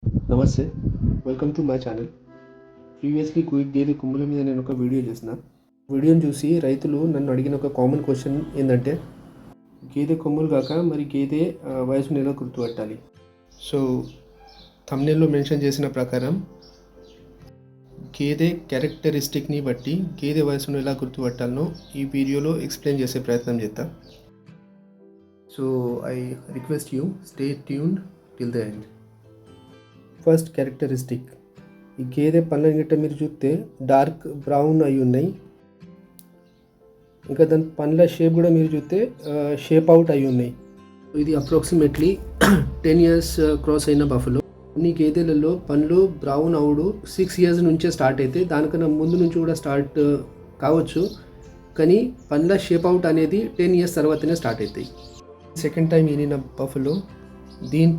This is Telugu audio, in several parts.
నమస్తే, welcome to my channel. Previously గేదె కొమ్ముల మీద నేను ఒక వీడియో చేసిన. వీడియోని చూసి రైతులు నన్ను అడిగిన ఒక కామన్ క్వశ్చన్ ఏంటంటే, గేదె కొమ్ములు కాక మరి గేదె వయసును ఎలా గుర్తుపట్టాలి? సో థంబ్నెయిల్లో మెన్షన్ చేసిన ప్రకారం గేదె క్యారెక్టరిస్టిక్ని బట్టి గేదె వయసును ఎలా గుర్తుపట్టాలనో ఈ వీడియోలో ఎక్స్ప్లెయిన్ చేసే ప్రయత్నం చేద్దాం. So I request you stay tuned till the end. First characteristic, ఈ గేదె పళ్ళని గిట్ట మీరు చూస్తే డార్క్ బ్రౌన్ అయి ఉన్నాయి. ఇంకా దాని పండ్ల షేప్ కూడా మీరు చూస్తే షేప్ అవుట్ అయి ఉన్నాయి. ఇది అప్రాక్సిమేట్లీ 10 years క్రాస్ అయిన బఫలో. కొన్ని గేదెలలో పండ్లు బ్రౌన్ అవుడు 6 years నుంచే స్టార్ట్ అయితే, దానికన్నా ముందు నుంచి కూడా స్టార్ట్ కావచ్చు, కానీ పండ్ల షేప్ అవుట్ అనేది 10 years తర్వాతనే స్టార్ట్ అవుతాయి. సెకండ్ టైం ఈనిన బఫలో దీని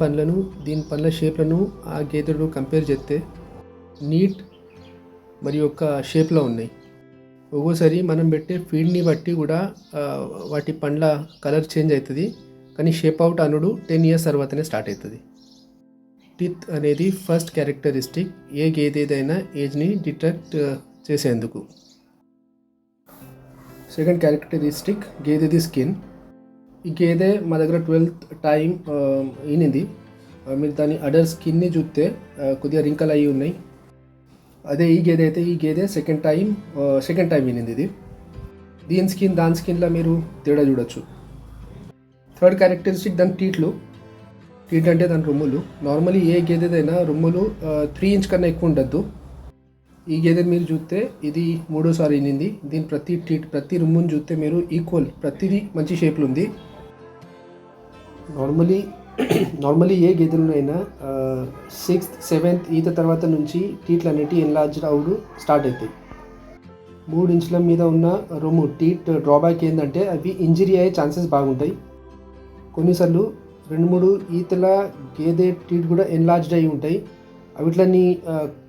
పండ్ల షేప్లను ఆ గేదెలు కంపేర్ చేస్తే నీట్ మరియు ఒక షేప్లో ఉన్నాయి. ఒక్కోసారి మనం పెట్టే ఫీడ్ని బట్టి కూడా వాటి పండ్ల కలర్ చేంజ్ అవుతుంది, కానీ షేప్ అవుట్ అనుడు 10 years తర్వాతనే స్టార్ట్ అవుతుంది. టీత్ అనేది ఫస్ట్ క్యారెక్టరిస్టిక్ ఏ గేదెదైనా ఏజ్ని డిటెక్ట్ చేసేందుకు. సెకండ్ క్యారెక్టరిస్టిక్ గేదెది స్కిన్. ఈ గేదె మా దగ్గర 12th టైం ఈనింది. మీరు దాని అడర్ స్కిన్ని చూస్తే కొద్దిగా రింకల్ అయ్యి ఉన్నాయి. అదే ఈ గేదె అయితే ఈ గేదె సెకండ్ టైం ఈనింది. ఇది దాని స్కిన్లో మీరు తేడా చూడొచ్చు. థర్డ్ క్యారెక్టరిస్టిక్ దాని టీట్ అంటే దాని రొమ్ములు. నార్మలీ ఏ గేదెదైనా రొమ్ములు 3 inch కన్నా ఎక్కువ ఉండద్దు. ఈ గేదె మీరు చూస్తే ఇది 3సారి ఈనింది. దీని ప్రతి రొమ్మును చూస్తే మీరు ఈక్వల్, ప్రతిదీ మంచి షేప్లో ఉంది. నార్మలీ ఏ గేదెలనైనా 6th 7th ఈత తర్వాత నుంచి టీట్లు అనేవి ఎన్లార్జ్డ్ అవుడు స్టార్ట్ అవుతాయి. 3 inches మీద ఉన్న రొమ్ము టీట్ డ్రాబ్యాక్ ఏంటంటే అవి ఇంజరీ అయ్యే ఛాన్సెస్ బాగుంటాయి. కొన్నిసార్లు 2-3 ఈతల గేదె టీట్ కూడా ఎన్లార్జ్డ్ అయి ఉంటాయి. అవిట్లని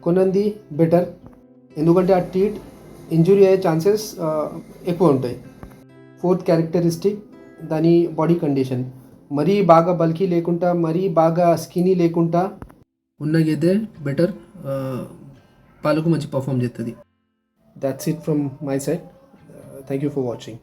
కొనంది బెటర్, ఎందుకంటే ఆ టీట్ ఇంజురీ అయ్యే ఛాన్సెస్ ఎక్కువ ఉంటాయి. ఫోర్త్ క్యారెక్టరిస్టిక్ దాని బాడీ కండిషన్. మరీ బాగా బల్కీ లేకుండా, మరీ బాగా స్కినీ లేకుండా ఉన్న గేదె బెటర్, పాలకు మంచి పర్ఫామ్ చేస్తుంది. That's it from my side. Thank you for watching.